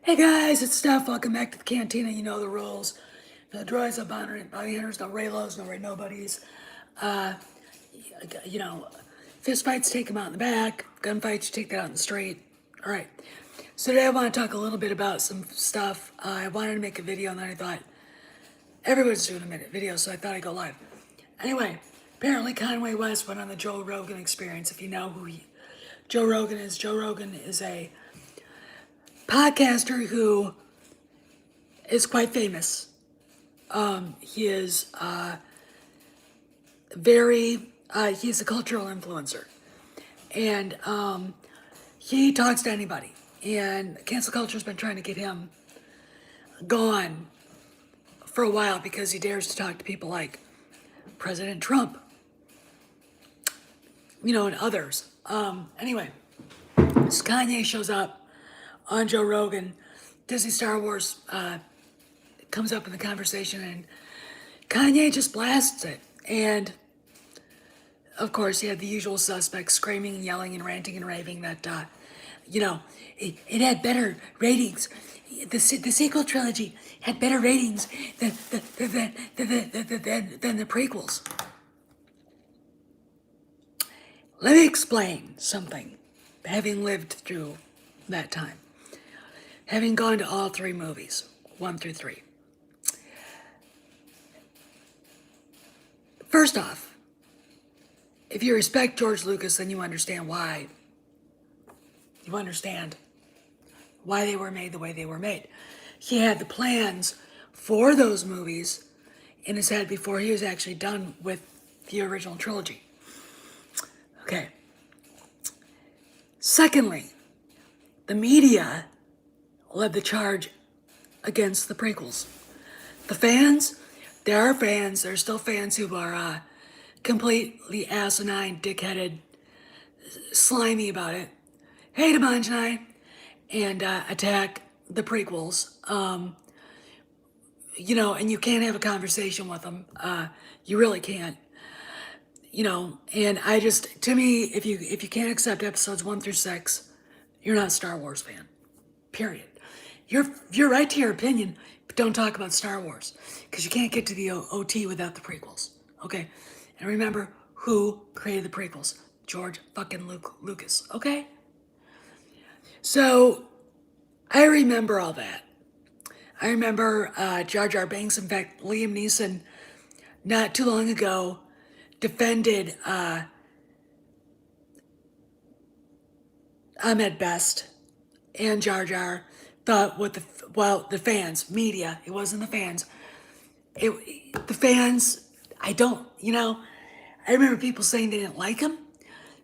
Hey guys, it's Steph. Welcome back to the Cantina. You know the rules. No droids, no bounty hunters, no Raylos, no Ray Nobodies. Uh, you know, fist fights, take them out in the back. Gunfights, you take that out in the street. All right. So today I want to talk a little bit about some stuff. I wanted to make a video and then I thought everybody's doing a minute video, so I thought I'd go live. Anyway, apparently Kanye West went on the Joe Rogan Experience. If you know who Joe Rogan is a podcaster who is quite famous. He is he's a cultural influencer. And he talks to anybody. And cancel culture's been trying to get him gone for a while because he dares to talk to people like President Trump, and others. Anyway, so Kanye shows up on Joe Rogan. Disney Star Wars comes up in the conversation and Kanye just blasts it. And of course, he had the usual suspects screaming and yelling and ranting and raving that, it had better ratings. The sequel trilogy had better ratings than the prequels. Let me explain something, having lived through that time. Having gone to all three movies, 1 through 3. First off, if you respect George Lucas, then you understand why. You understand why they were made the way they were made. He had the plans for those movies in his head before he was actually done with the original trilogy. Okay. Secondly, the media led the charge against the prequels. The fans, there are fans, there's still fans who are completely asinine, dickheaded, slimy about it, hate Amanjanai, and attack the prequels. And you can't have a conversation with them. You really can't. And to me, if you can't accept episodes 1 through 6, you're not a Star Wars fan. Period. You're right to your opinion, but don't talk about Star Wars because you can't get to the OT without the prequels. Okay, and remember who created the prequels? George fucking Lucas. Okay. So I remember all that. I remember Jar Jar Binks. In fact, Liam Neeson, not too long ago, defended Ahmed Best and Jar Jar. Thought the fans, media, it wasn't the fans. The fans, I remember people saying they didn't like him,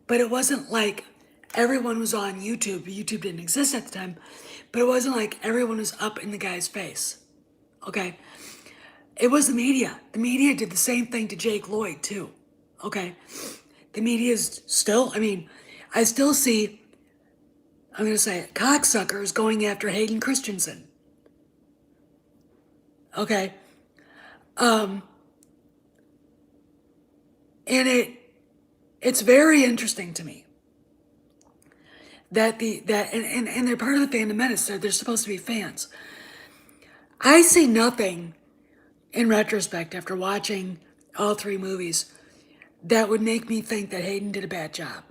but it wasn't like everyone was on YouTube. YouTube didn't exist at the time, but it wasn't like everyone was up in the guy's face. Okay? It was the media. The media did the same thing to Jake Lloyd, too. Okay? The media is still, I still see, I'm going to say it, cocksuckers going after Hayden Christensen. Okay? And it's very interesting to me that and they're part of the fandom menace. They're supposed to be fans. I see nothing in retrospect after watching all three movies that would make me think that Hayden did a bad job.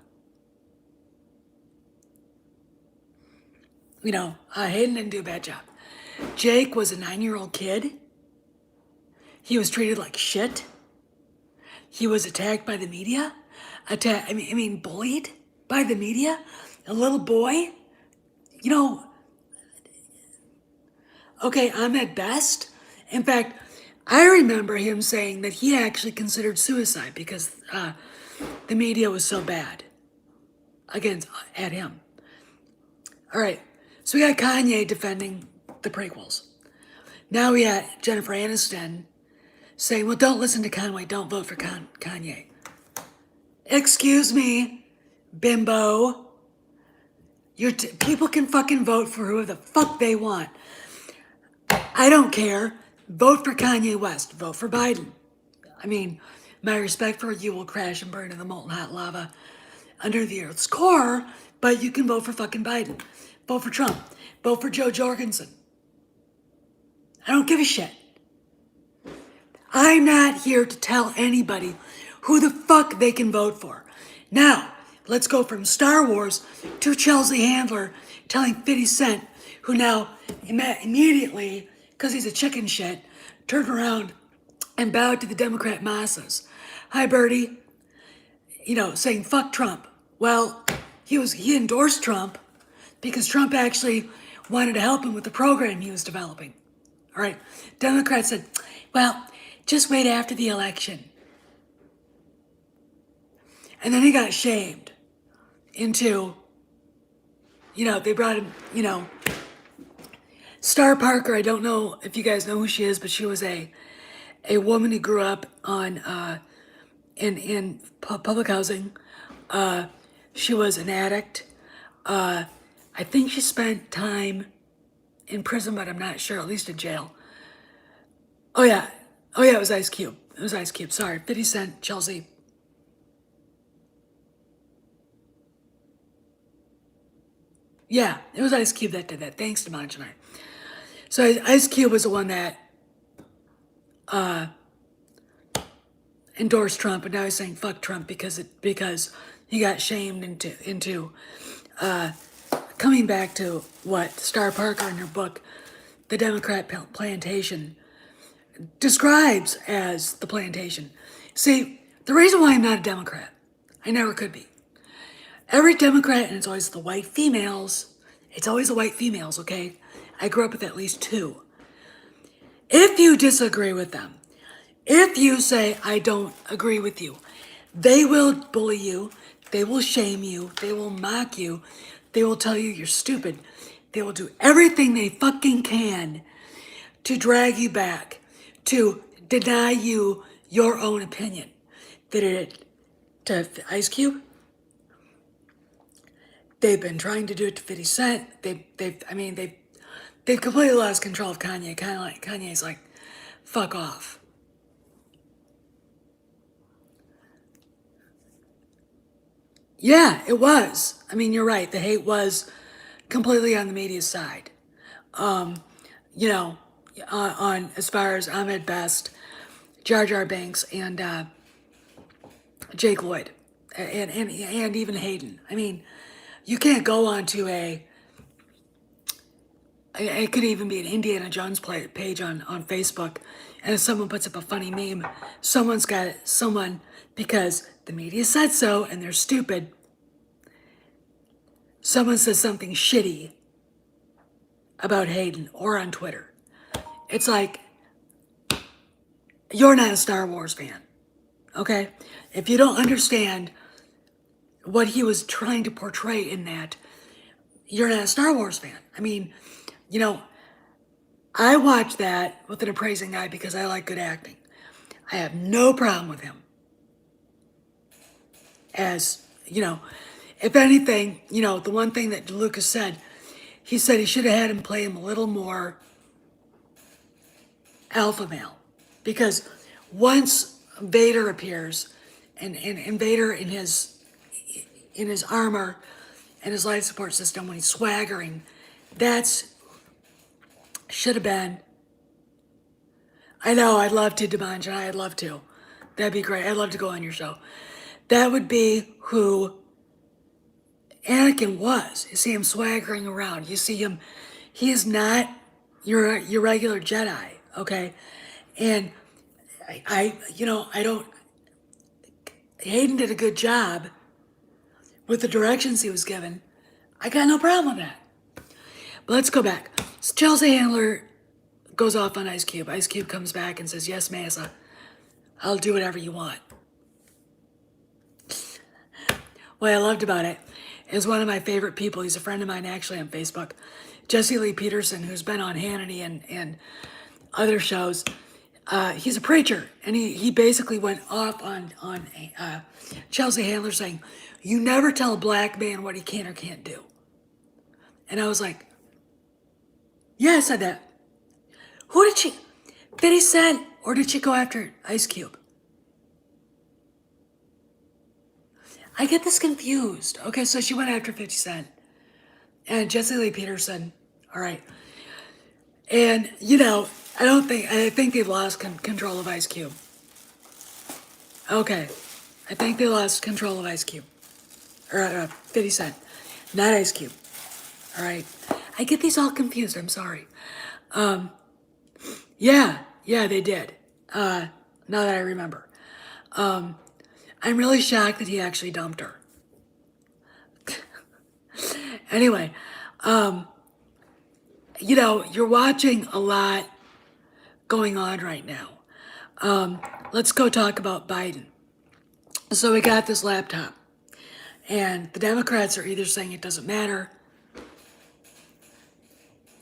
Hayden didn't do a bad job. Jake was a 9-year-old kid. He was treated like shit. He was attacked by the media. Bullied by the media. A little boy. Okay, Ahmed Best. In fact, I remember him saying that he actually considered suicide because the media was so bad at him. All right, so we got Kanye defending the prequels. Now we got Jennifer Aniston saying, well, don't listen to Kanye, don't vote for Kanye. Excuse me, bimbo. People can fucking vote for who the fuck they want. I don't care. Vote for Kanye West. Vote for Biden. My respect for you will crash and burn in the molten hot lava under the Earth's core, but you can vote for fucking Biden. Vote for Trump. Vote for Joe Jorgensen. I don't give a shit. I'm not here to tell anybody who the fuck they can vote for. Now, let's go from Star Wars to Chelsea Handler telling 50 Cent, who now immediately, because he's a chicken shit, turned around and bowed to the Democrat masses. Hi, Bertie. Saying fuck Trump. Well, he endorsed Trump because Trump actually wanted to help him with the program he was developing. All right. Democrats said, well, just wait after the election. And then he got shamed into, they brought him, Star Parker. I don't know if you guys know who she is, but she was a woman who grew up on in public housing. She was an addict. I think she spent time in prison, but I'm not sure, at least in jail. Oh yeah, it was Ice Cube. Sorry, 50 Cent, Chelsea. Yeah, it was Ice Cube that did that. Thanks to Manjanai. So Ice Cube was the one that endorsed Trump, and now he's saying fuck Trump because he got shamed into coming back to what Star Parker in her book, The Democrat Plantation, describes as the plantation. See, the reason why I'm not a Democrat, I never could be. Every Democrat, and it's always the white females, okay? I grew up with at least two. If you disagree with them, if you say, I don't agree with you, they will bully you, they will shame you, they will mock you, they will tell you you're stupid. They will do everything they fucking can to drag you back, to deny you your own opinion. They did it to Ice Cube. They've been trying to do it to 50 Cent. They've completely lost control of Kanye. Kanye's like, fuck off. Yeah, it was. You're right. The hate was completely on the media's side. On as far as Ahmed Best, Jar Jar Banks, and Jake Lloyd, and even Hayden. You can't go onto it could even be an Indiana Jones page on Facebook, and if someone puts up a funny meme, someone, because the media said so and they're stupid, someone says something shitty about Hayden or on Twitter. It's like, you're not a Star Wars fan, okay? If you don't understand what he was trying to portray in that, you're not a Star Wars fan. I watch that with an appraising eye because I like good acting. I have no problem with him. As, if anything, the one thing that Lucas said, he said he should have had him play him a little more alpha male. Because once Vader appears, and Vader in his armor and his life support system, when he's swaggering, should have been. I know, I'd love to, Demanjana, I'd love to. That'd be great. I'd love to go on your show. That would be who Anakin was. You see him swaggering around. You see him, he is not your regular Jedi, okay? And I don't, Hayden did a good job with the directions he was given. I got no problem with that. But let's go back. So Chelsea Handler goes off on Ice Cube. Ice Cube comes back and says, yes, Massa, I'll do whatever you want. What I loved about it is one of my favorite people. He's a friend of mine actually on Facebook. Jesse Lee Peterson, who's been on Hannity and other shows. He's a preacher, and he basically went off on Chelsea Handler saying, you never tell a black man what he can or can't do. And I was like, yeah, I said that. Who did she, 50 Cent, or did she go after Ice Cube? I get this confused. Okay, so she went after 50 Cent. and Jesse Lee Peterson. All right. And, you know, I think they've lost control of Ice Cube. Okay. I think they lost control of Ice Cube. Or 50 Cent. Not Ice Cube. All right. I get these all confused. I'm sorry. Yeah. Yeah, they did. Now that I remember. I'm really shocked that he actually dumped her. Anyway, you know, you're watching a lot going on right now. Let's go talk about Biden. So we got this laptop, and the Democrats are either saying it doesn't matter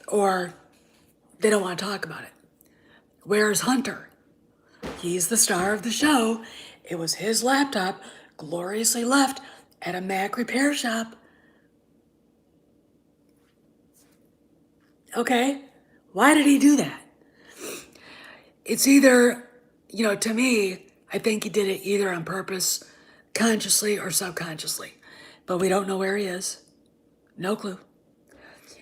or they don't want to talk about it. Where's Hunter? He's the star of the show. It was his laptop, gloriously left at a Mac repair shop. Okay? Why did he do that? It's either, you know, to me, I think he did it either on purpose, consciously, or subconsciously. But we don't know where he is. No clue.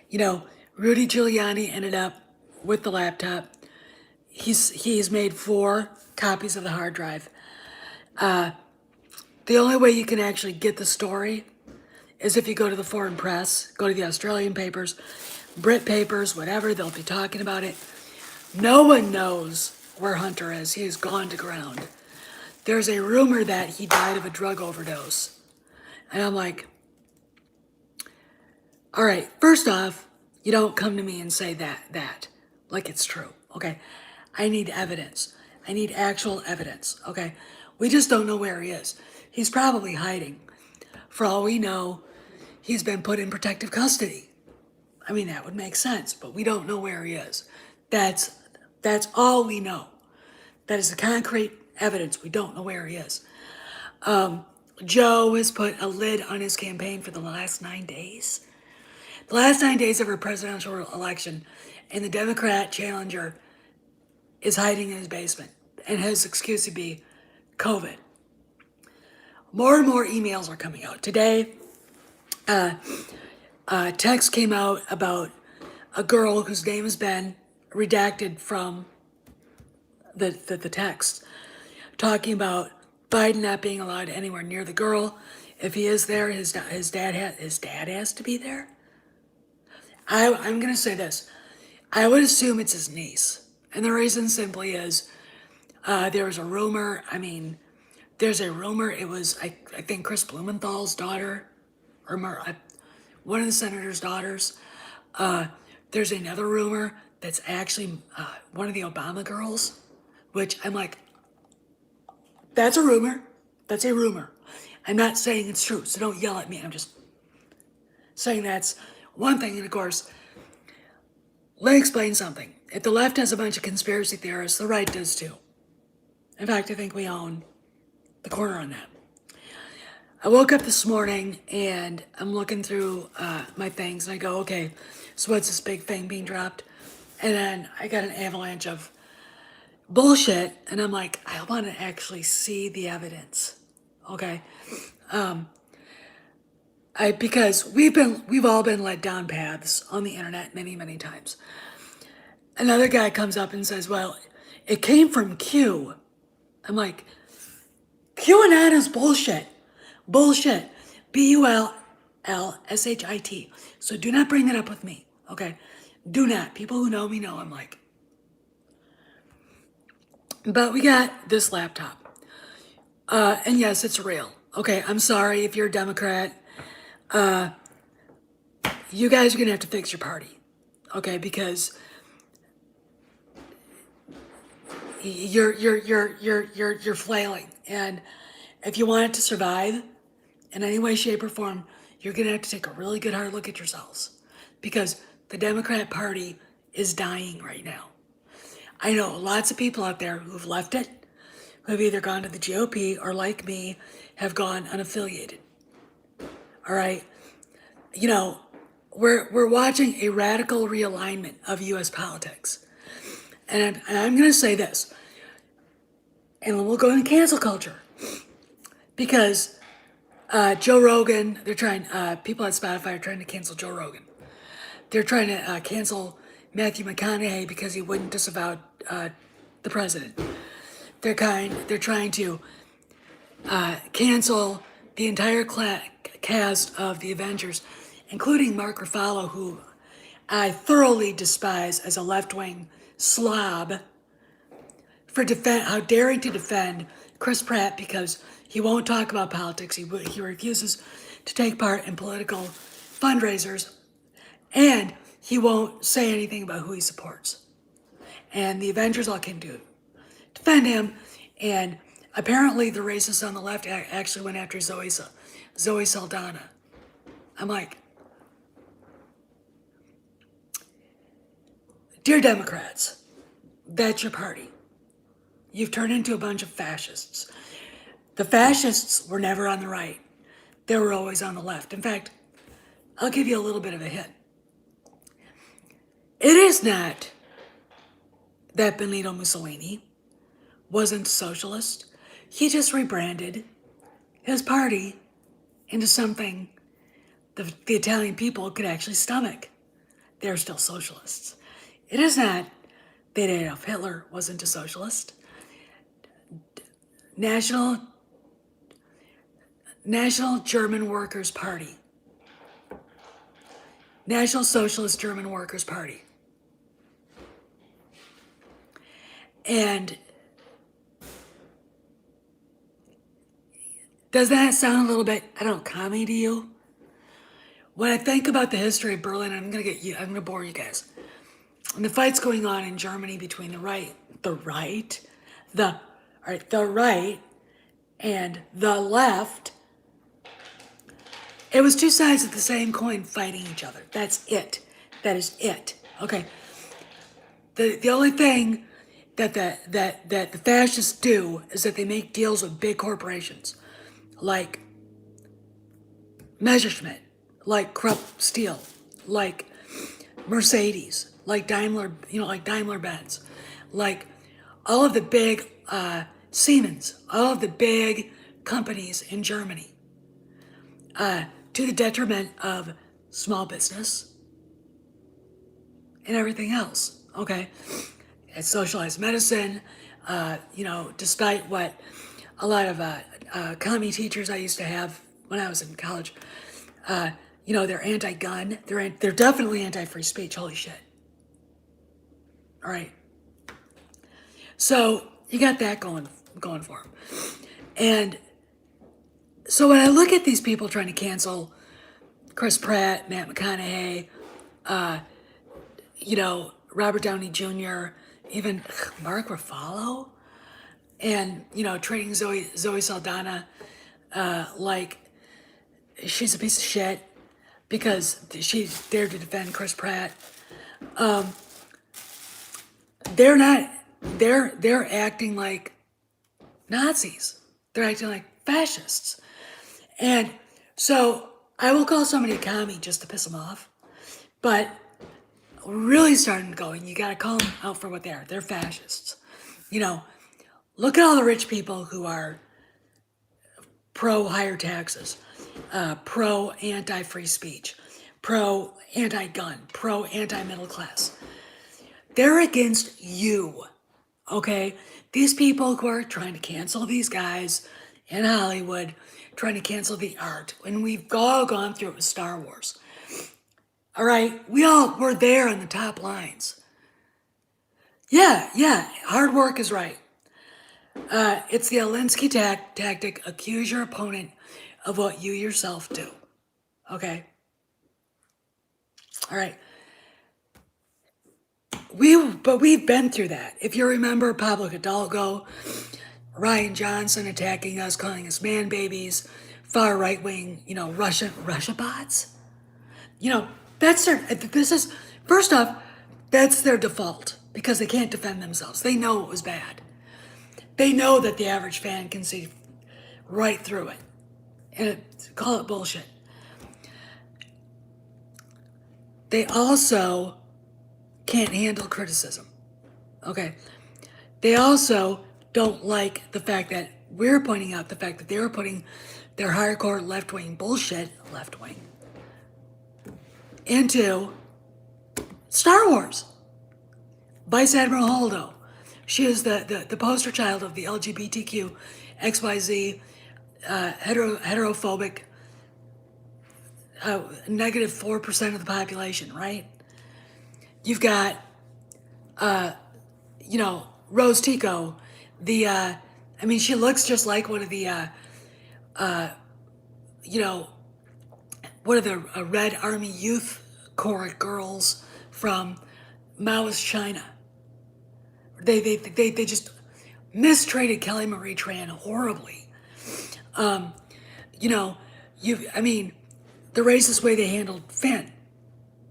You know, Rudy Giuliani ended up with the laptop. He's made 4 copies of the hard drive. The only way you can actually get the story is if you go to the foreign press, go to the Australian papers, Brit papers, whatever, they'll be talking about it. No one knows where Hunter is. He has gone to ground. There's a rumor that he died of a drug overdose. And I'm like, all right, first off, you don't come to me and say that like it's true, okay? I need evidence. I need actual evidence, okay? We just don't know where he is. He's probably hiding. For all we know, he's been put in protective custody. I mean, that would make sense, but we don't know where he is. That's all we know. That is the concrete evidence. We don't know where he is. Joe has put a lid on his campaign for the last 9 days. The last 9 days of our presidential election, and the Democrat challenger is hiding in his basement, and his excuse to be COVID. More and more emails are coming out. Today, text came out about a girl whose name has been redacted from the text, talking about Biden not being allowed anywhere near the girl. If he is there, his dad has to be there. I'm gonna say this. I would assume it's his niece, and the reason simply is there was a rumor. I mean, there's a rumor it was I think Chris Blumenthal's daughter, or one of the senator's daughters. There's another rumor that's actually one of the Obama girls, which I'm like, that's a rumor. That's a rumor. I'm not saying it's true, so don't yell at me. I'm just saying that's one thing. And of course, let me explain something. If the left has a bunch of conspiracy theorists, the right does too. In fact, I think we own the corner on that. I woke up this morning and I'm looking through my things and I go, okay, so what's this big thing being dropped? And then I got an avalanche of bullshit and I'm like, I want to actually see the evidence. Okay? Because we've all been led down paths on the internet many, many times. Another guy comes up and says, well, it came from Q. I'm like, QAnon is bullshit. Bullshit. BULLSHIT. So do not bring that up with me, okay? Do not. People who know me know I'm like. But we got this laptop. And yes, it's real. Okay, I'm sorry if you're a Democrat. You guys are gonna have to fix your party. Okay, because you're flailing. And if you want it to survive in any way, shape, or form, you're gonna have to take a really good hard look at yourselves. Because the Democrat Party is dying right now. I know lots of people out there who've left it, who have either gone to the GOP or, like me, have gone unaffiliated. All right? You know, we're watching a radical realignment of U.S. politics. And I'm going to say this, and we'll go into cancel culture. Because Joe Rogan, people at Spotify are trying to cancel Joe Rogan. they're trying to cancel Matthew McConaughey because he wouldn't disavow the president. They're trying to cancel the entire cast of the Avengers, including Mark Ruffalo, who I thoroughly despise as a left-wing slob for how daring to defend Chris Pratt because he won't talk about politics. He refuses to take part in political fundraisers, and he won't say anything about who he supports. And the Avengers all came to defend him, and apparently the racists on the left actually went after Zoe Saldana. I'm like, dear Democrats, that's your party. You've turned into a bunch of fascists. The fascists were never on the right. They were always on the left. In fact, I'll give you a little bit of a hint. It is not that Benito Mussolini wasn't a socialist. He just rebranded his party into something the Italian people could actually stomach. They're still socialists. It is not that Adolf Hitler wasn't a socialist. National German Workers' Party. National Socialist German Workers' Party. And does that sound a little bit, I don't know, commie to you? When I think about the history of Berlin, I'm gonna bore you guys. And the fight's going on in Germany between the right and the left. It was two sides of the same coin fighting each other. That's it. That is it. Okay. The only thing that the fascists do is that they make deals with big corporations, like Messerschmitt, like Krupp Steel, like Mercedes, like Daimler, like Daimler-Benz, like all of the big Siemens, all of the big companies in Germany, to the detriment of small business and everything else. Okay, it's socialized medicine. Despite what a lot of commie teachers I used to have when I was in college, they're anti-gun. They're definitely anti-free speech. Holy shit! All right. So you got that going for them, and so when I look at these people trying to cancel Chris Pratt, Matt McConaughey, Robert Downey Jr., even Mark Ruffalo, and treating Zoe Saldana like she's a piece of shit because she dared to defend Chris Pratt. They're not. They're acting like Nazis. They're acting like fascists. And so I will call somebody a commie just to piss them off. But really starting to go, and you got to call them out for what they are. They're fascists. Look at all the rich people who are pro higher taxes, pro anti-free speech, pro anti-gun, pro anti-middle class. They're against you, okay? These people who are trying to cancel these guys in Hollywood, trying to cancel the art, and we've all gone through it with Star Wars. All right, we're there on the top lines. Yeah, hard work is right. It's the Alinsky tactic, accuse your opponent of what you yourself do. Okay? All right. We've been through that. If you remember Pablo Hidalgo, Ryan Johnson attacking us, calling us man babies, far right wing, Russia bots. First off, that's their default because they can't defend themselves. They know it was bad. They know that the average fan can see right through it and call it bullshit. They also can't handle criticism. Okay. They also don't like the fact that we're pointing out the fact that they were putting their hardcore left-wing bullshit, left-wing, into Star Wars. Vice Admiral Holdo. She is the poster child of the LGBTQ, XYZ, heterophobic, negative 4% of the population, right? You've got, Rose Tico, she looks just like one of the, one of the Red Army Youth Corps girls from Maoist China. They just mistreated Kelly Marie Tran horribly. The racist way they handled Finn.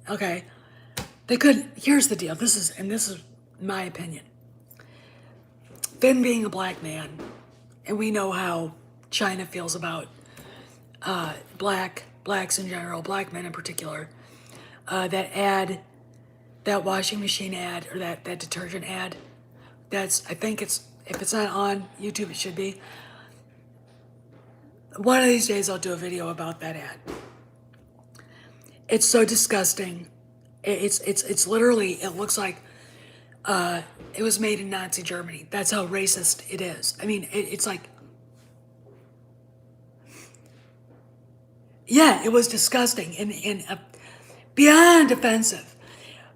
Okay, they could. Here's the deal. This is my opinion. Finn being a black man, and we know how China feels about blacks in general, black men in particular. That washing machine ad, or that detergent ad. I think if it's not on YouTube, it should be. One of these days, I'll do a video about that ad. It's so disgusting. It's literally, it looks like it was made in Nazi Germany. That's how racist it is. It's like, yeah, it was disgusting and beyond offensive.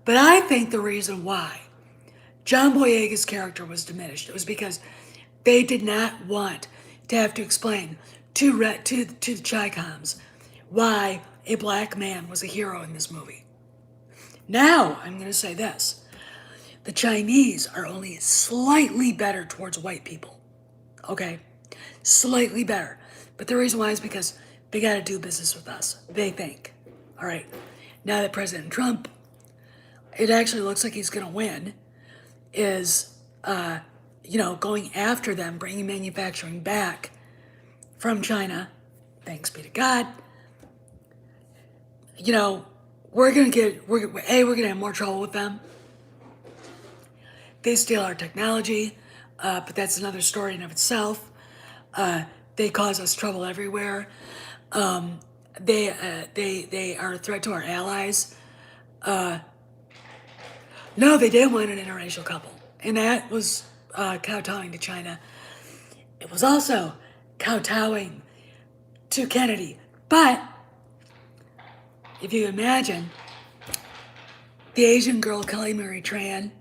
But I think the reason why John Boyega's character was diminished, it was because they did not want to have to explain to the Chi-Coms why a black man was a hero in this movie. Now, I'm going to say this. The Chinese are only slightly better towards white people. Okay? Slightly better. But the reason why is because they got to do business with us. They think. All right? Now that President Trump, it actually looks like he's going to win, is, going after them, bringing manufacturing back from China, thanks be to God. We're going to have more trouble with them. They steal our technology, but that's another story in of itself. They cause us trouble everywhere. They are a threat to our allies. No, they did win an interracial couple, and that was kowtowing to China. It was also kowtowing to Kennedy. But if you imagine the Asian girl Kelly Marie Tran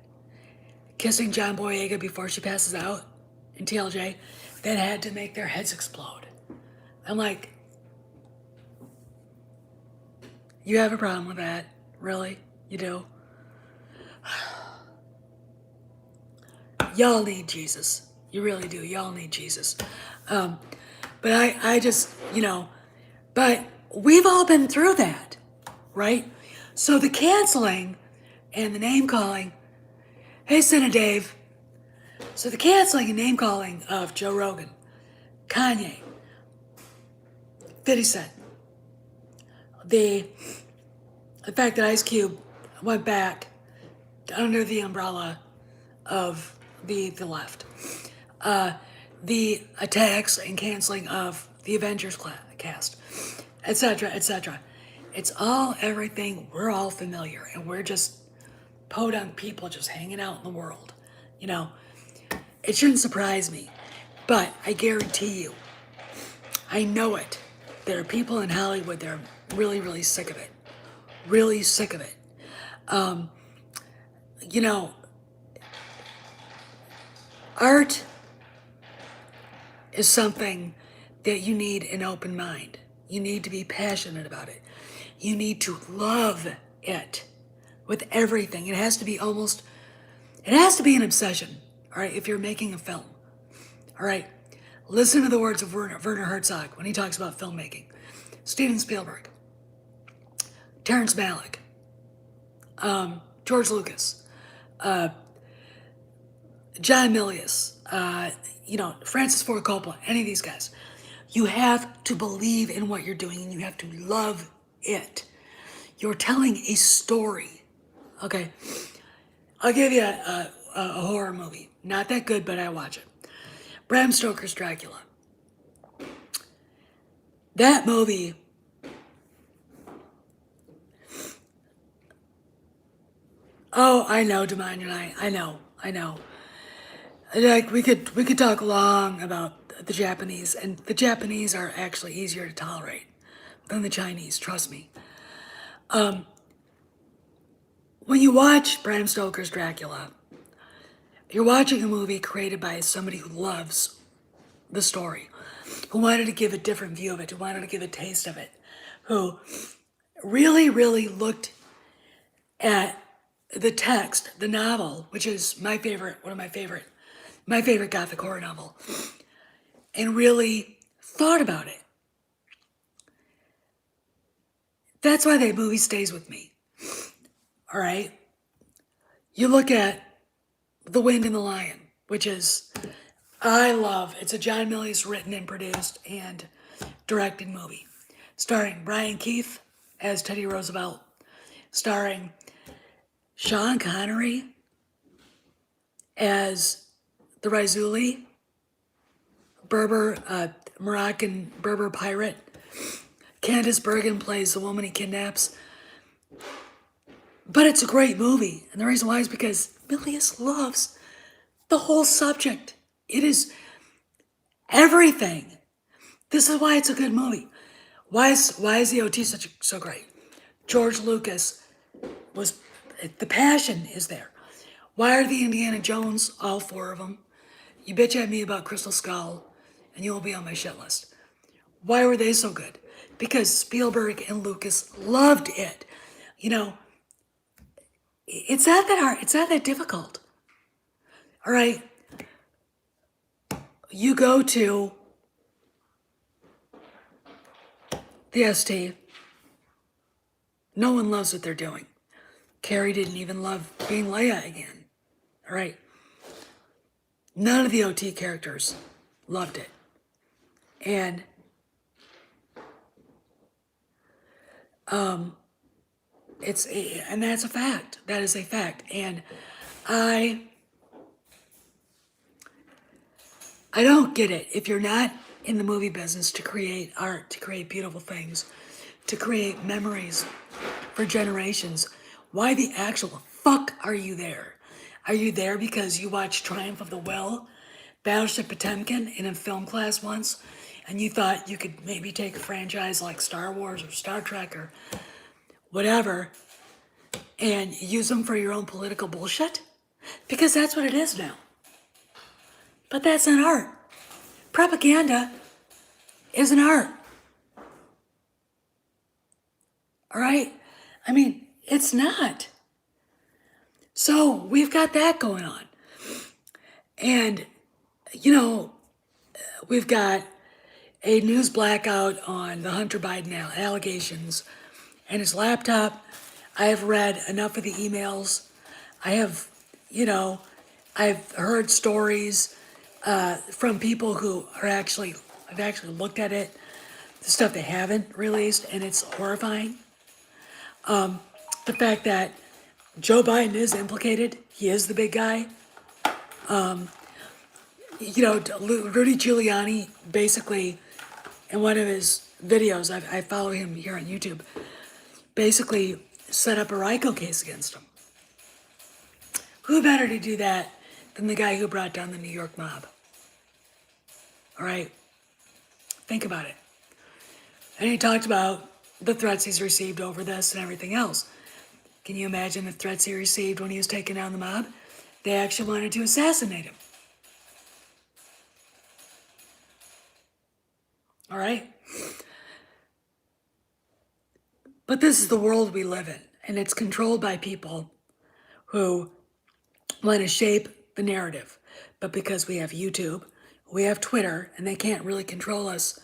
kissing John Boyega before she passes out in TLJ, that had to make their heads explode. I'm like, you have a problem with that? Really? You do? Y'all need Jesus. You really do. Y'all need Jesus. But I just, but we've all been through that, right? So the canceling and the name calling, hey, Sinna Dave. So the canceling and name calling of Joe Rogan, Kanye, 50 Cent, the fact that Ice Cube went back under the umbrella of the left, the attacks and canceling of the Avengers cast, etc., etc. It's all everything. We're all familiar, and we're just podunk people just hanging out in the world. It shouldn't surprise me, but I guarantee you, I know it. There are people in Hollywood that are really, really sick of it. Really sick of it. Art is something that you need an open mind. You need to be passionate about it. You need to love it with everything. It has to be an obsession, all right, if you're making a film. All right, listen to the words of Werner Herzog when he talks about filmmaking. Steven Spielberg, Terrence Malick, George Lucas, John Milius, Francis Ford Coppola, any of these guys. You have to believe in what you're doing and you have to love it. You're telling a story. Okay, I'll give you a horror movie. Not that good, but I watch it. Bram Stoker's Dracula. That movie Oh, I know, Demond and I know, I know. Like we could talk long about the Japanese, and the Japanese are actually easier to tolerate than the Chinese. Trust me. When you watch Bram Stoker's Dracula, you're watching a movie created by somebody who loves the story, who wanted to give a different view of it, who wanted to give a taste of it, who really, really looked at the text, the novel, which is my favorite, one of my favorite Gothic horror novel, and really thought about it. That's why that movie stays with me. All right. You look at The Wind and the Lion, which is, I love. It's a John Milius written and produced and directed movie, starring Brian Keith as Teddy Roosevelt, starring Sean Connery as the Raizuli, Berber, Moroccan Berber pirate. Candice Bergen plays the woman he kidnaps. But it's a great movie, and the reason why is because Milius loves the whole subject. It is everything. This is why it's a good movie. Why is the OT so great? George Lucas was, the passion is there. Why are the Indiana Jones, all four of them? You bitch at me about Crystal Skull, and you will be on my shit list. Why were they so good? Because Spielberg and Lucas loved it. You know, it's not that hard. It's not that difficult. All right. You go to the ST. No one loves what they're doing. Carrie didn't even love being Leia again. All right. None of the OT characters loved it. And and that's a fact. That is a fact. And I don't get it. If you're not in the movie business to create art, to create beautiful things, to create memories for generations, why the actual fuck are you there? Are you there because you watched Triumph of the Will, Battleship Potemkin in a film class once, and you thought you could maybe take a franchise like Star Wars or Star Trek or whatever and use them for your own political bullshit? Because that's what it is now. But that's not art. Propaganda is an art. All right? I mean, it's not. So we've got that going on. And, you know, we've got a news blackout on the Hunter Biden allegations and his laptop. I have read enough of the emails. I have, you know, I've heard stories from people who have actually looked at it, the stuff they haven't released, and it's horrifying. The fact that Joe Biden is implicated, he is the big guy. You know, Rudy Giuliani basically, in one of his videos, I follow him here on YouTube, basically set up a RICO case against him. Who better to do that than the guy who brought down the New York mob? All right, think about it. And he talked about the threats he's received over this and everything else. Can you imagine the threats he received when he was taking down the mob? They actually wanted to assassinate him. All right? But this is the world we live in, and it's controlled by people who want to shape the narrative. But because we have YouTube, we have Twitter, and they can't really control us.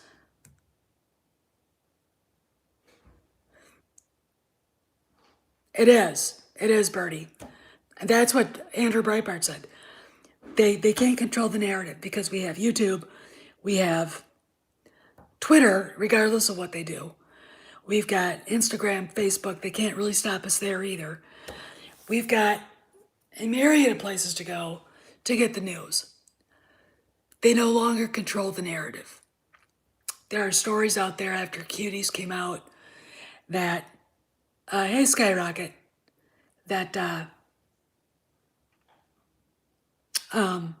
It is, Bertie. And that's what Andrew Breitbart said. They can't control the narrative because we have YouTube, we have Twitter, regardless of what they do. We've got Instagram, Facebook, they can't really stop us there either. We've got a myriad of places to go to get the news. They no longer control the narrative. There are stories out there after Cuties came out that, hey Skyrocket, that Um,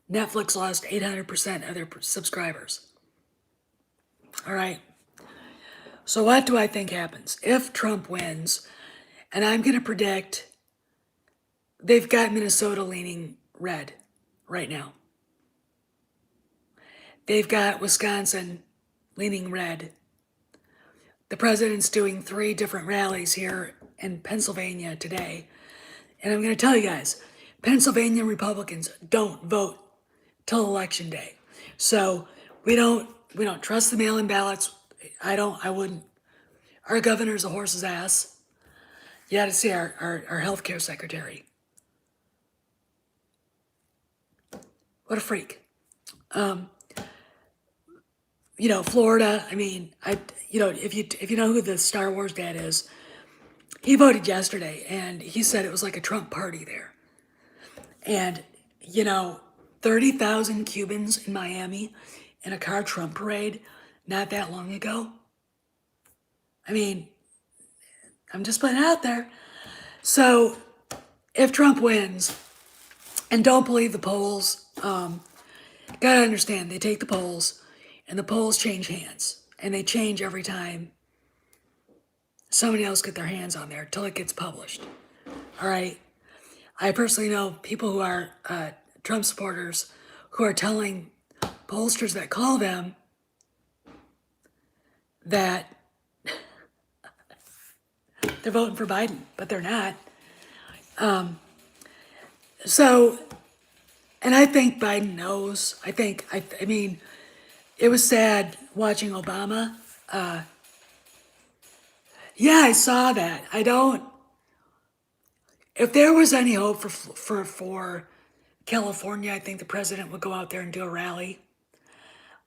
Netflix lost 800% of their subscribers. All right. So what do I think happens if Trump wins? And I'm going to predict they've got Minnesota leaning red right now. They've got Wisconsin leaning red. The president's doing 3 different rallies here in Pennsylvania today. And I'm going to tell you guys, Pennsylvania Republicans don't vote till election day. So we don't trust the mail-in ballots. I wouldn't. Our governor's a horse's ass. You got to see our healthcare secretary. What a freak. Florida, I mean, if you know who the Star Wars dad is, he voted yesterday and he said it was like a Trump party there. And, 30,000 Cubans in Miami in a car Trump parade not that long ago. I mean, I'm just putting it out there. So if Trump wins, and don't believe the polls, gotta understand, they take the polls and the polls change hands. And they change every time somebody else get their hands on there till it gets published. All right. I personally know people who are Trump supporters who are telling pollsters that call them that they're voting for Biden, but they're not. So, and I think Biden knows. I mean, it was sad watching Obama. Yeah, I saw that. I don't. If there was any hope for California, I think the president would go out there and do a rally.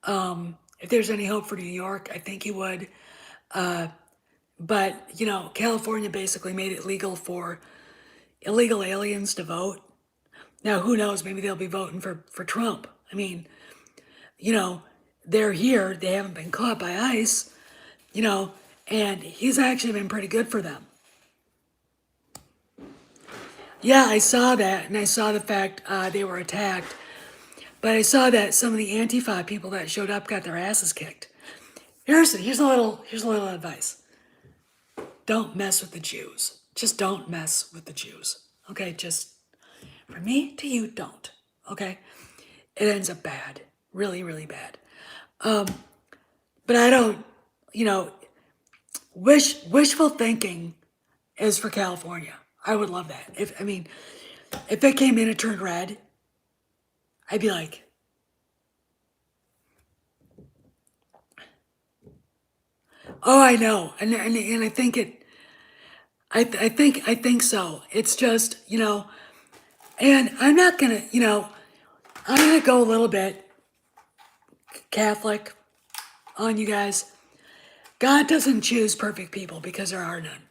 If there's any hope for New York, I think he would. But California basically made it legal for illegal aliens to vote. Now, who knows? Maybe they'll be voting for Trump. I mean, they're here. They haven't been caught by ICE. And he's actually been pretty good for them. Yeah, I saw that, and I saw the fact they were attacked. But I saw that some of the Antifa people that showed up got their asses kicked. Here's a little advice. Don't mess with the Jews. Just don't mess with the Jews. Okay, just from me to you, don't. Okay, it ends up bad, really, really bad. But I don't, wishful thinking is for California. I would love that. If it came in and turned red, I'd be like, oh, I know, and I think it. I think so. It's just and I'm not gonna I'm gonna go a little bit Catholic on you guys. God doesn't choose perfect people because there are none.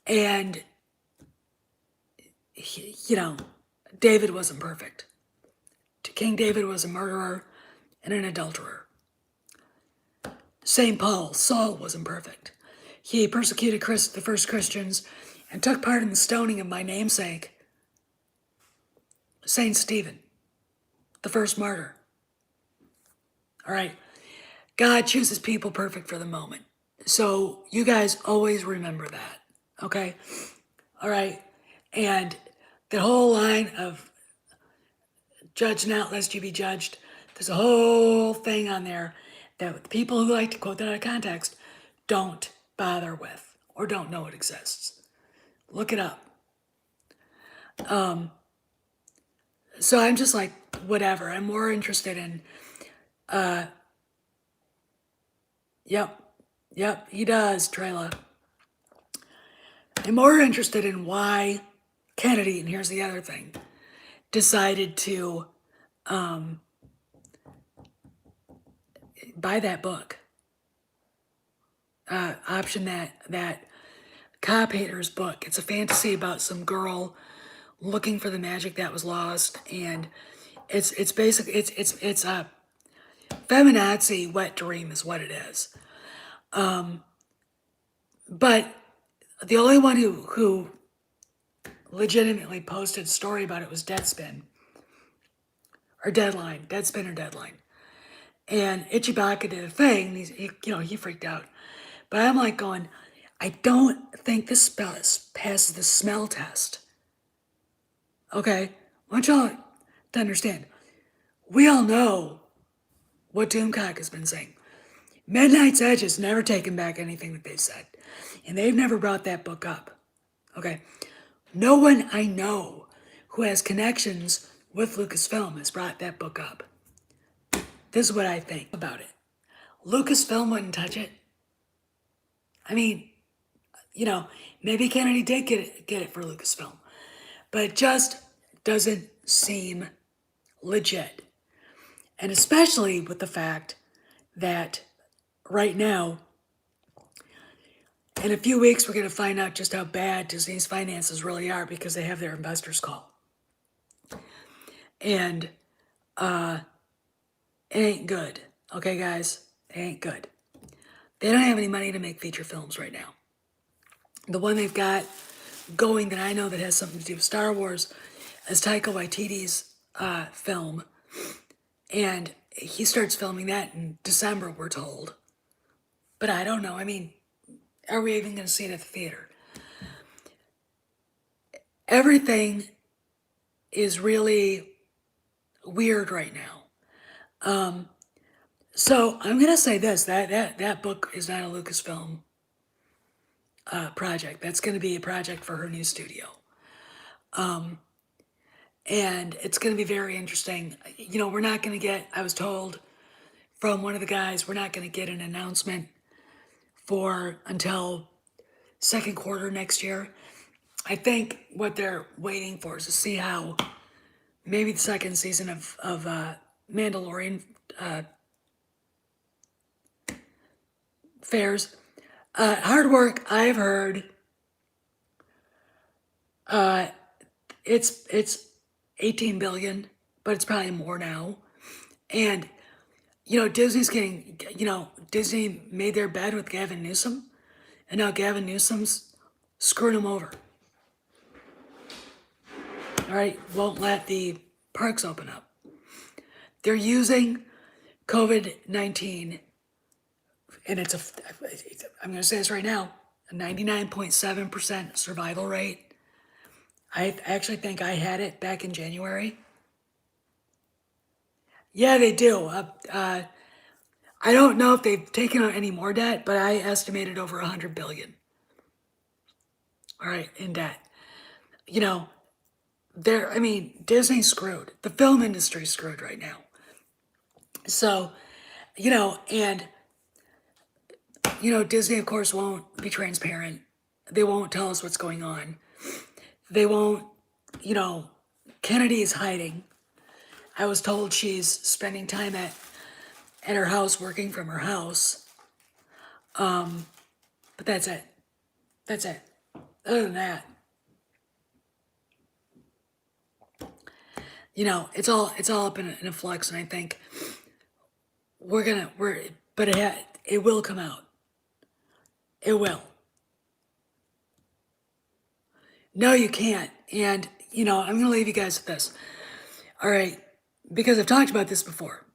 And David wasn't perfect. King David was a murderer and an adulterer. St. Paul, Saul, wasn't perfect. He persecuted the first Christians and took part in the stoning of my namesake, Saint Stephen, the first martyr. All right. God chooses people perfect for the moment. So you guys always remember that. Okay? All right. And the whole line of judge not lest you be judged, there's a whole thing on there that the people who like to quote that out of context don't bother with or don't know it exists. Look it up. So I'm just like, whatever. I'm more interested in, yep, he does, Trela. I'm more interested in why Kennedy, and here's the other thing, decided to buy that book. Option that Cop Haters book. It's a fantasy about some girl looking for the magic that was lost, and it's basically it's a feminazi wet dream is what it is. But The only one who legitimately posted a story about it was Deadspin or Deadline, Deadspin or Deadline. And Ichibaka did a thing. And he freaked out. But I'm like going, I don't think this passes the smell test. Okay, I want y'all to understand. We all know what Doomcock has been saying. Midnight's Edge has never taken back anything that they've said, and they've never brought that book up. Okay, no one I know who has connections with Lucasfilm has brought that book up. This is what I think about it. Lucasfilm wouldn't touch it. I mean, maybe Kennedy did get it for Lucasfilm, but it just doesn't seem legit. And especially with the fact that right now, in a few weeks, we're going to find out just how bad Disney's finances really are because they have their investors call. And it ain't good. Okay, guys? It ain't good. They don't have any money to make feature films right now. The one they've got going that I know that has something to do with Star Wars is Taika Waititi's film. And he starts filming that in December, we're told. But I don't know. I mean, are we even going to see it at the theater? Everything is really weird right now. So I'm going to say this, that book is not a Lucasfilm project. That's going to be a project for her new studio. And it's going to be very interesting. We're not going to get, I was told from one of the guys, we're not going to get an announcement until second quarter next year. I think what they're waiting for is to see how maybe the second season of Mandalorian fares. Hard work, I've heard. It's 18 billion, but it's probably more now. And Disney's getting, Disney made their bed with Gavin Newsom, and now Gavin Newsom's screwed them over. All right, won't let the parks open up. They're using COVID-19, and I'm going to say this right now, a 99.7% survival rate. I actually think I had it back in January. Yeah, they do. I don't know if they've taken on any more debt, but I estimated over 100 billion. All right, in debt. Disney's screwed. The film industry's screwed right now. So, and Disney, of course, won't be transparent. They won't tell us what's going on. They won't, Kennedy is hiding. I was told she's spending time at her house, working from her house. But that's it. That's it. Other than that, it's all up in a flux, and I think but it will come out. It will. No, you can't. And, I'm going to leave you guys with this. All right, because I've talked about this before.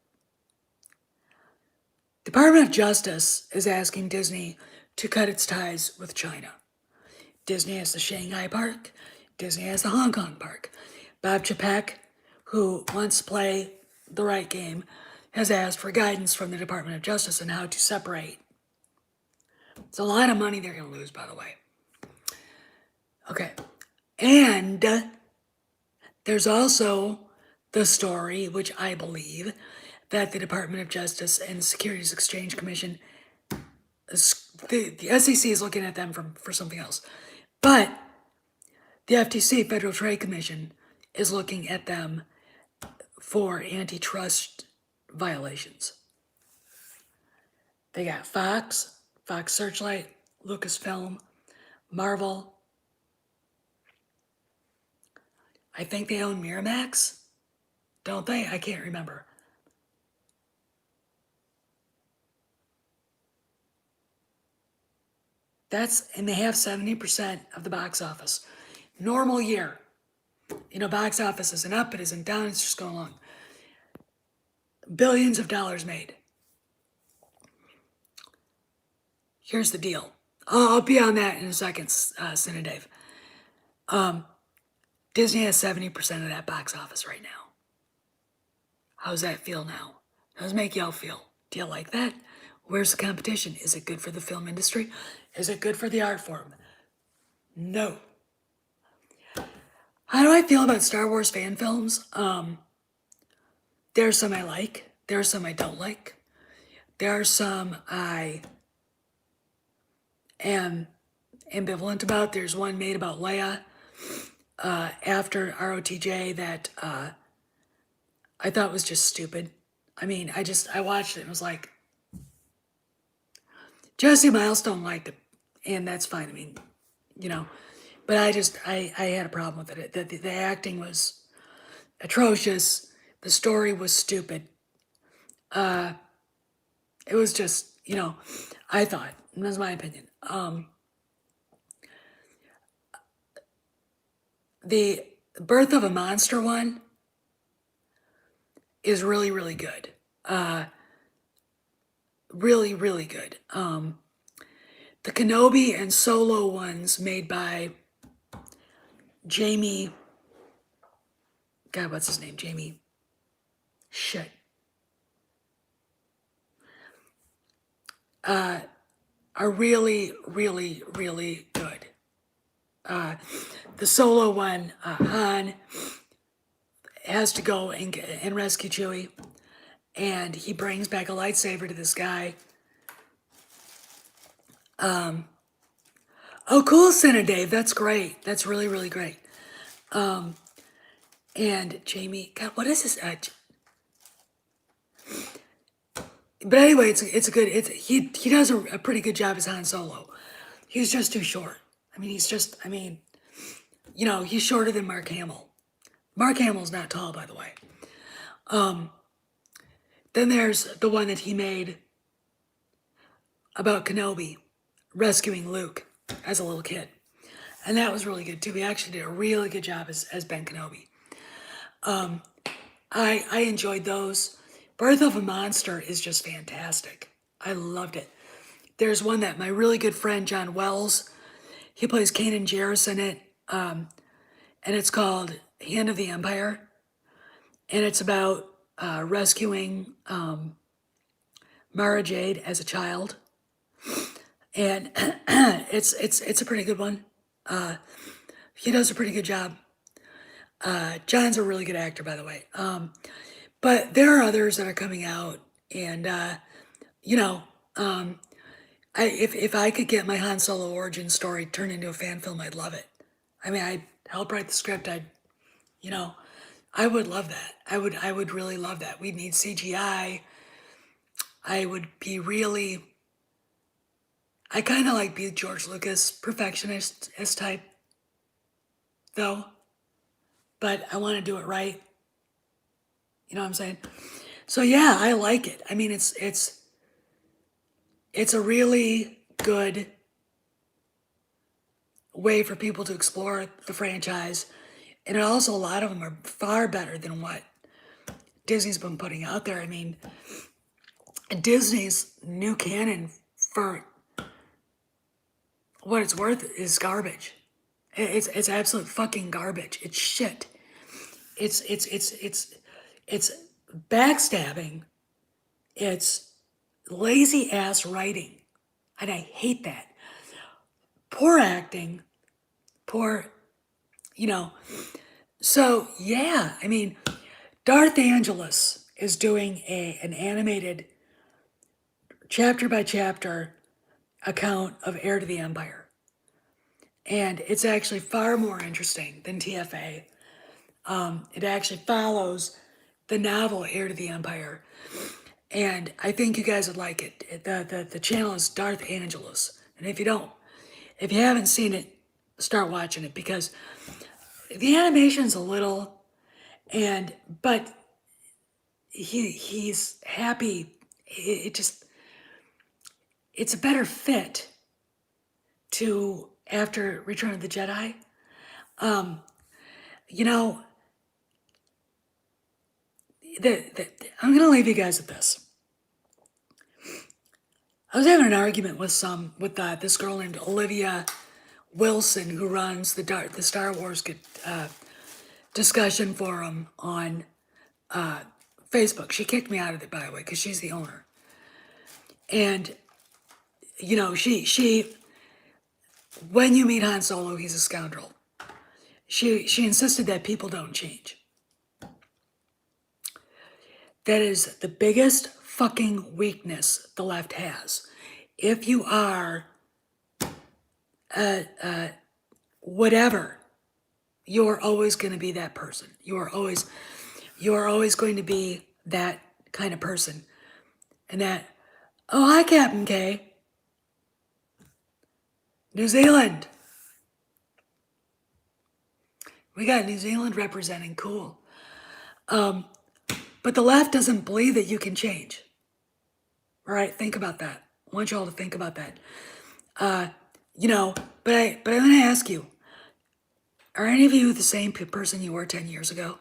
Department of Justice is asking Disney to cut its ties with China. Disney has the Shanghai park. Disney has the Hong Kong park. Bob Chapek, who wants to play the right game, has asked for guidance from the Department of Justice on how to separate. It's a lot of money they're going to lose, by the way. Okay. And there's also the story, which I believe, that the Department of Justice and the Securities Exchange Commission, the SEC is looking at them for something else. But the FTC, Federal Trade Commission, is looking at them for antitrust violations. They got Fox Searchlight, Lucasfilm, Marvel. I think they own Miramax, don't they? I can't remember. And they have 70% of the box office. Normal year. Box office isn't up, it isn't down, it's just going along. Billions of dollars made. Here's the deal. I'll be on that in a second, Sin and Dave. Disney has 70% of that box office right now. How's that feel now? How does it make y'all feel? Do you like that? Where's the competition? Is it good for the film industry? Is it good for the art form? No. How do I feel about Star Wars fan films? There are some I like. There are some I don't like. There are some I am ambivalent about. There's one made about Leia after ROTJ that I thought was just stupid. I mean, I watched it and was like, Jesse Milestone liked it, and that's fine. I mean, but I had a problem with it. The acting was atrocious. The story was stupid. It was just, I thought, and that's my opinion. The Birth of a Monster one is really, really good. Really, really good. The Kenobi and Solo ones made by Jamie. God, what's his name? Jamie. Shit. Are really, really, really good. The Solo one, Han has to go and rescue Chewie, and he brings back a lightsaber to this guy. Oh, cool, Senna Dave. That's great. That's really, really great. And Jamie, God, what is this? But anyway, it's a good. He does a pretty good job as Han Solo. He's just too short. I mean, he's shorter than Mark Hamill. Mark Hamill's not tall, by the way. Then there's the one that he made about Kenobi rescuing Luke as a little kid. And that was really good too. He actually did a really good job as Ben Kenobi. I enjoyed those. Birth of a Monster is just fantastic. I loved it. There's one that my really good friend John Wells, he plays Kanan Jarrus in it, and it's called Hand of the Empire, and it's about rescuing Mara Jade as a child, and it's a pretty good one. He does a pretty good job. John's a really good actor, by the way. But there are others that are coming out, and if I could get my Han Solo origin story turned into a fan film, I'd love it. I mean, I'd help write the script. I would love that. I would really love that. We'd need CGI. I would be really. I kind of like be George Lucas perfectionist as type, though. But I want to do it right. You know what I'm saying? So yeah, I like it. I mean, it's a really good way for people to explore the franchise, and also a lot of them are far better than what Disney's been putting out there. I mean, Disney's new canon, for what it's worth, is garbage. It's absolute fucking garbage. It's shit. It's backstabbing. It's lazy ass writing, and I hate that. Poor acting, poor, So yeah, I mean, Darth Angelus is doing an animated chapter by chapter account of Heir to the Empire, and it's actually far more interesting than TFA. It actually follows the novel Heir to the Empire, and I think you guys would like it. The channel is Darth Angelus, and if you haven't seen it, start watching it, because the animation's a little, but he's happy. It's a better fit to after Return of the Jedi. You know, I'm gonna leave you guys with this. I was having an argument with this girl named Olivia Wilson, who runs the Star Wars discussion forum on Facebook. She kicked me out of it, by the way, because she's the owner. And you know, she when you meet Han Solo, he's a scoundrel. She insisted that people don't change. That is the biggest fucking weakness the left has. If you are whatever, you're always going to be that person. You are always going to be that kind of person. And that, oh, hi, Captain K. New Zealand. We got New Zealand representing, cool. But the left doesn't believe that you can change. All right, think about that. I want you all to think about that. You know, but I'm going to ask you, are any of you the same person you were 10 years ago?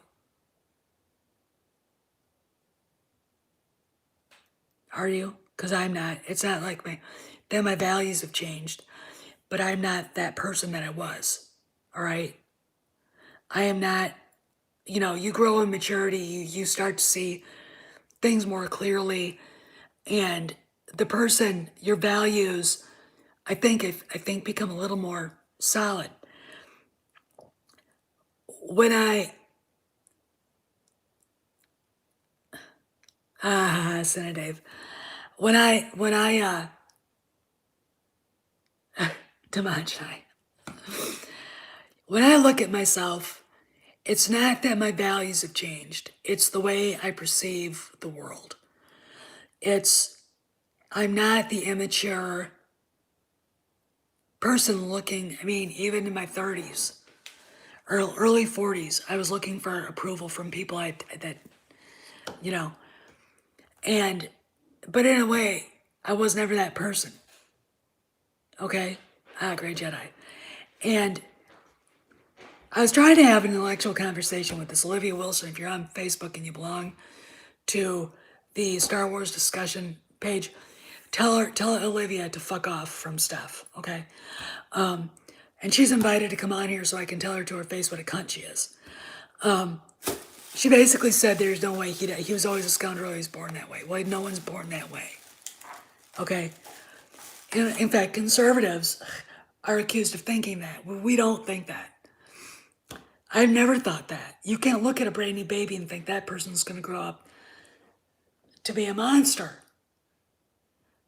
Are you? Because I'm not. It's not like my values have changed, but I'm not that person that I was. All right? I am not, you know, you grow in maturity, you start to see things more clearly, and the person, your values, I think become a little more solid. When Senator Dave, Demonchai, when I look at myself, it's not that my values have changed. It's the way I perceive the world. I'm not the immature person looking, I mean, even in my 30s, or early 40s, I was looking for approval from people that, you know, but in a way, I was never that person. Okay? Great Jedi. And I was trying to have an intellectual conversation with this Olivia Wilson. If you're on Facebook and you belong to the Star Wars discussion page, tell Olivia to fuck off from Steph, okay? And she's invited to come on here so I can tell her to her face what a cunt she is. She basically said there's no way he was always a scoundrel, he was born that way. Well, no one's born that way, okay? In fact, conservatives are accused of thinking that. We don't think that. I've never thought that. You can't look at a brand new baby and think that person's going to grow up to be a monster.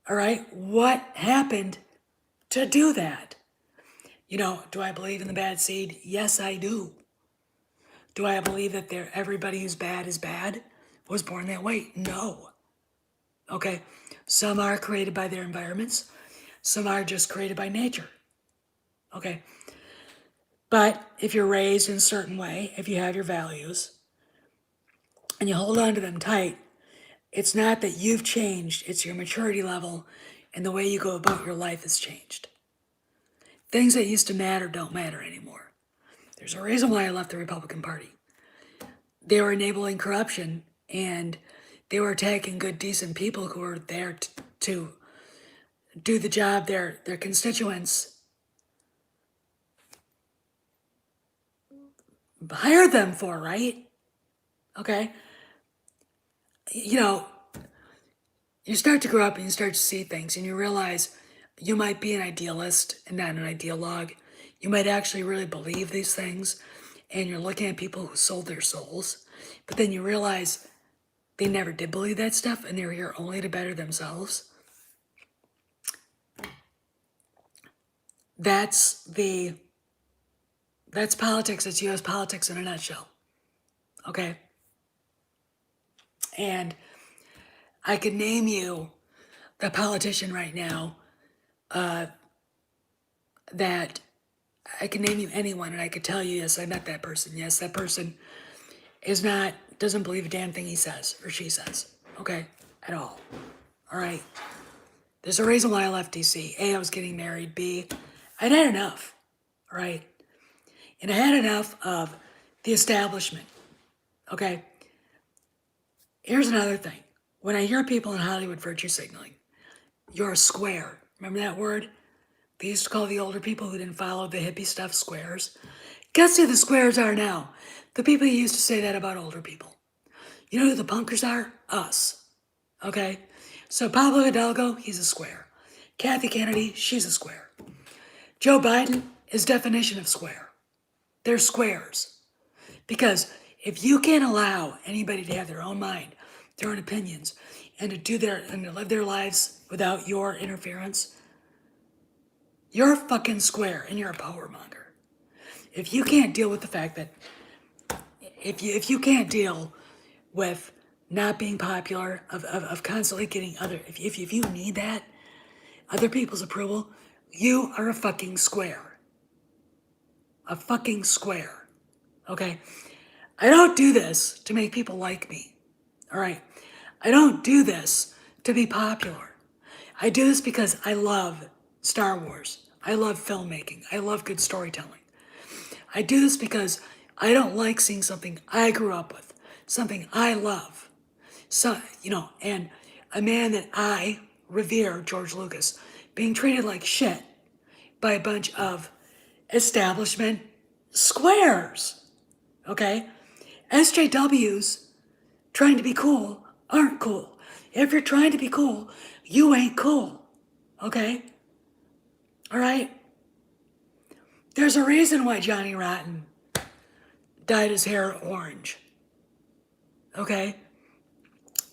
All right? What happened to do that? You know, do I believe in the bad seed? Yes, I do. Do I believe that everybody who's bad is bad? Was born that way? No. Okay? Some are created by their environments. Some are just created by nature. Okay? But if you're raised in a certain way, if you have your values, and you hold on to them tight, it's not that you've changed, it's your maturity level and the way you go about your life has changed. Things that used to matter don't matter anymore. There's a reason why I left the Republican Party. They were enabling corruption, and they were attacking good, decent people who were there to do the job their constituents hired them for, right? Okay? You know, you start to grow up and you start to see things and you realize you might be an idealist and not an ideologue. You might actually really believe these things, and you're looking at people who sold their souls, but then you realize they never did believe that stuff and they were here only to better themselves. That's politics. It's U.S. politics in a nutshell. Okay? And I could name you the politician right now that I can name you anyone and I could tell you, yes, I met that person. Yes, that person doesn't believe a damn thing he says or she says. Okay? At all. All right? There's a reason why I left DC. A, I was getting married. B, I'd had enough, right? And I had enough of the establishment, okay? Here's another thing. When I hear people in Hollywood virtue signaling, you're a square. Remember that word? They used to call the older people who didn't follow the hippie stuff squares. Guess who the squares are now? The people who used to say that about older people. You know who the punkers are? Us. Okay? So Pablo Hidalgo, he's a square. Kathy Kennedy, she's a square. Joe Biden is definition of square. They're squares. Because if you can't allow anybody to have their own mind, their own opinions, and to live their lives without your interference, you're a fucking square and you're a power monger. If you can't deal with the fact that if you can't deal with not being popular, of constantly getting if you need that, other people's approval, you are a fucking square. A fucking square. Okay? I don't do this to make people like me. All right? I don't do this to be popular. I do this because I love Star Wars. I love filmmaking. I love good storytelling. I do this because I don't like seeing something I grew up with, something I love. So, and a man that I revere, George Lucas, being treated like shit by a bunch of establishment squares. Okay? SJWs trying to be cool aren't cool. If you're trying to be cool, you ain't cool. Okay? All right? There's a reason why Johnny Rotten dyed his hair orange. Okay?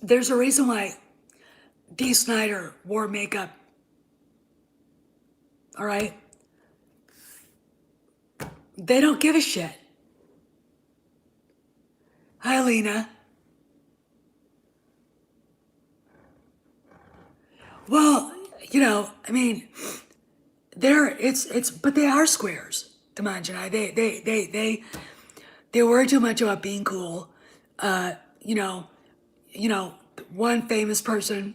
There's a reason why Dee Snider wore makeup. All right? They don't give a shit. Hi, Lena. Well, but they are squares, Dimanche and I. They worry too much about being cool. Uh, you know, one famous person,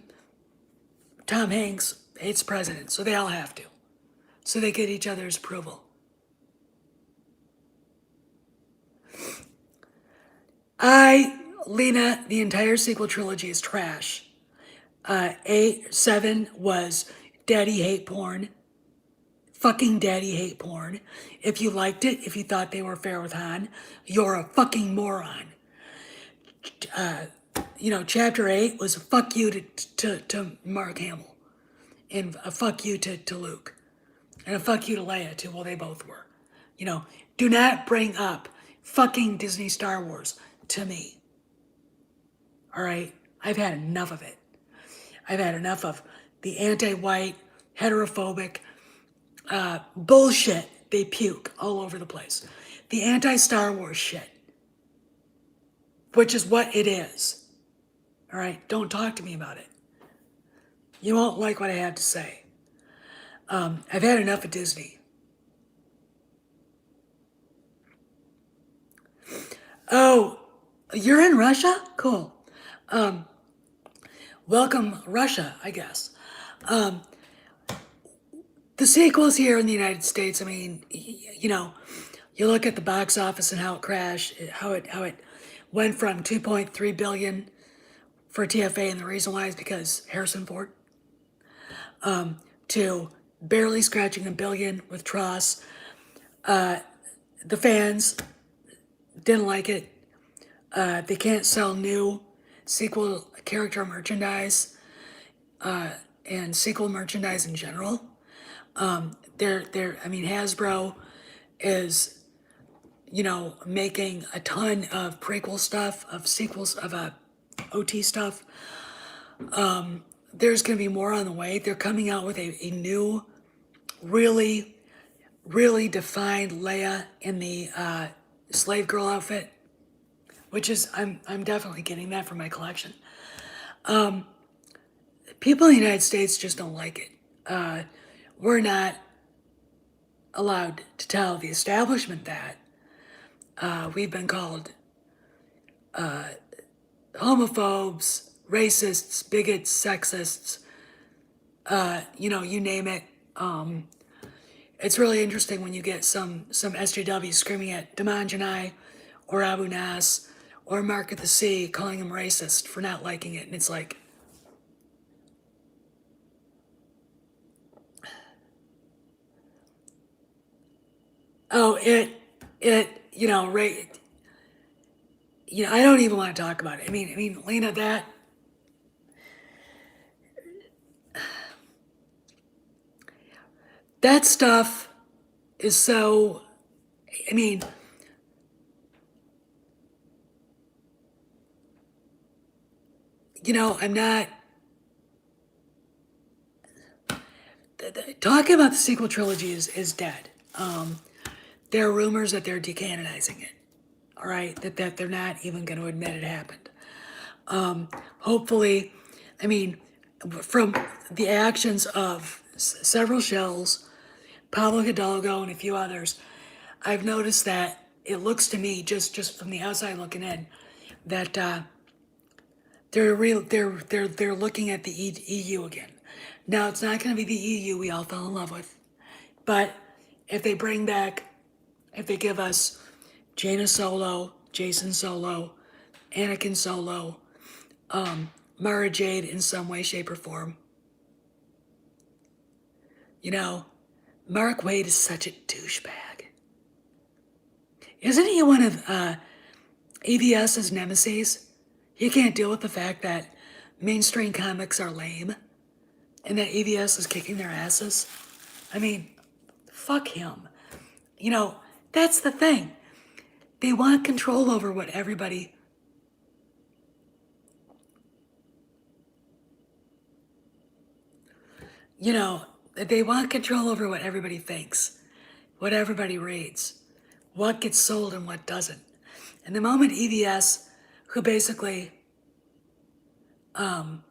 Tom Hanks, hates presidents, so they all have to. So they get each other's approval. Lena, the entire sequel trilogy is trash. 7 was daddy hate porn. Fucking daddy hate porn. If you liked it, if you thought they were fair with Han, you're a fucking moron. Chapter 8 was a fuck you to Mark Hamill. And a fuck you to Luke. And a fuck you to Leia, too. Well, they both were. Do not bring up fucking Disney Star Wars to me. All right? I've had enough of it. I've had enough of the anti-white, heterophobic bullshit they puke all over the place. The anti-Star Wars shit. Which is what it is. All right? Don't talk to me about it. You won't like what I have to say. I've had enough of Disney. Oh, you're in Russia? Cool. Welcome, Russia, I guess. The sequels here in the United States, I mean, you look at the box office and how it crashed, how it went from 2.3 billion for TFA, and the reason why is because Harrison Ford, to barely scratching $1 billion with Tross. The fans didn't like it. They can't sell new sequel character merchandise and sequel merchandise in general. Hasbro is, making a ton of prequel stuff, of sequels, of OT stuff. There's going to be more on the way. They're coming out with a new, really, really defined Leia in the slave girl outfit, which is, I'm definitely getting that for my collection. People in the United States just don't like it. We're not allowed to tell the establishment that. We've been called homophobes, racists, bigots, sexists, you name it. it's really interesting when you get some SJWs screaming at Dimanjanai or Abu Nas or Mark at the Sea, calling him racist for not liking it, and it's like, oh, you know, you know, I don't even want to talk about it. I mean, Lena, that stuff is so. I mean, you know, I'm not talking about the sequel trilogy is dead. There are rumors that they're decanonizing it. All right, that they're not even going to admit it happened. Hopefully, I mean, from the actions of several shells, Pablo Hidalgo, and a few others, I've noticed that it looks to me, just from the outside looking in, that they're looking at the EU again. Now it's not going to be the EU we all fell in love with, but if they bring back, if they give us Jaina Solo, Jason Solo, Anakin Solo, Mara Jade in some way, shape, or form. You know, Mark Wade is such a douchebag. Isn't he one of AVS's nemesis? He can't deal with the fact that mainstream comics are lame and that AVS is kicking their asses. I mean, fuck him. You know, that's the thing. They want control over what everybody. You know, they want control over what everybody thinks, what everybody reads, what gets sold and what doesn't. And the moment EVS, who basically, um,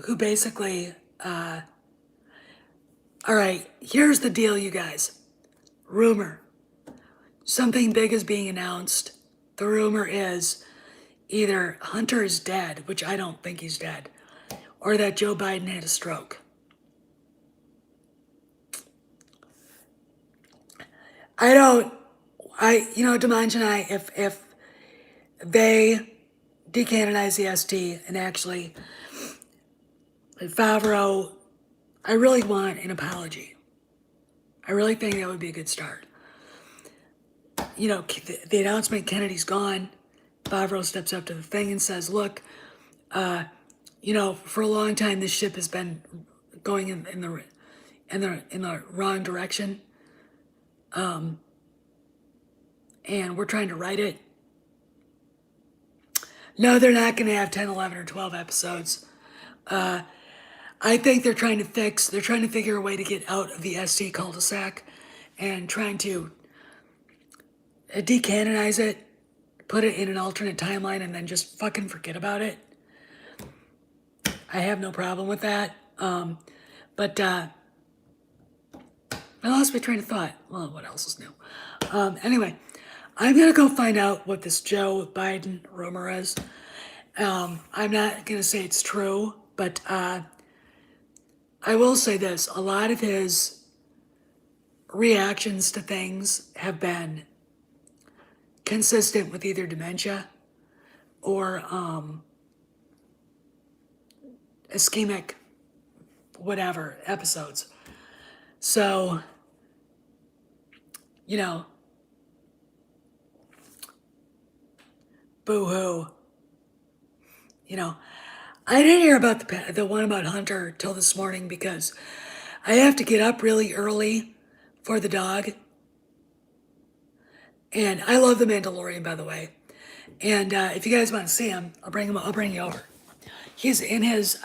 who basically, all right, here's the deal, you guys. Rumor. Something big is being announced. The rumor is either Hunter is dead, which I don't think he's dead, or that Joe Biden had a stroke. You know, Dimanche and I, if they decanonize the ST and actually, Favreau, I really want an apology. I really think that would be a good start. You know, the announcement Kennedy's gone, Favreau steps up to the thing and says, look, you know, for a long time this ship has been going in the wrong direction. And we're trying to write it. No, they're not going to have 10, 11, or 12 episodes. I think they're trying to figure a way to get out of the ST cul-de-sac and trying to decanonize it, put it in an alternate timeline, and then just fucking forget about it. I have no problem with that. But I lost my train of thought. Well, what else is new? Anyway, I'm gonna go find out what this Joe Biden rumor is. I'm not gonna say it's true, but I will say this: a lot of his reactions to things have been consistent with either dementia or ischemic, whatever episodes. So, you know, boo-hoo. You know, I didn't hear about the one about Hunter till this morning because I have to get up really early for the dog. And I love The Mandalorian, by the way. And if you guys want to see him, I'll bring you over. He's in his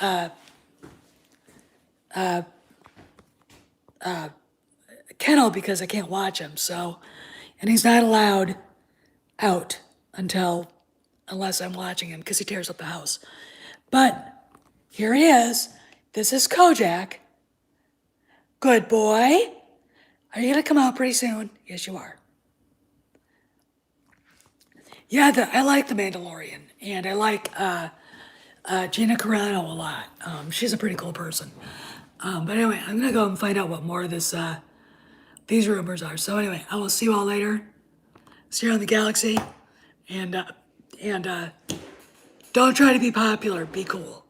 kennel because I can't watch him. So, and he's not allowed out unless I'm watching him because he tears up the house. But here he is. This is Kojak. Good boy. Are you gonna come out pretty soon? Yes, you are. Yeah, I like The Mandalorian, and I like Gina Carano a lot. She's a pretty cool person. But anyway, I'm gonna go and find out what more of these rumors are. So anyway, I will see you all later. See you on the galaxy, and don't try to be popular. Be cool.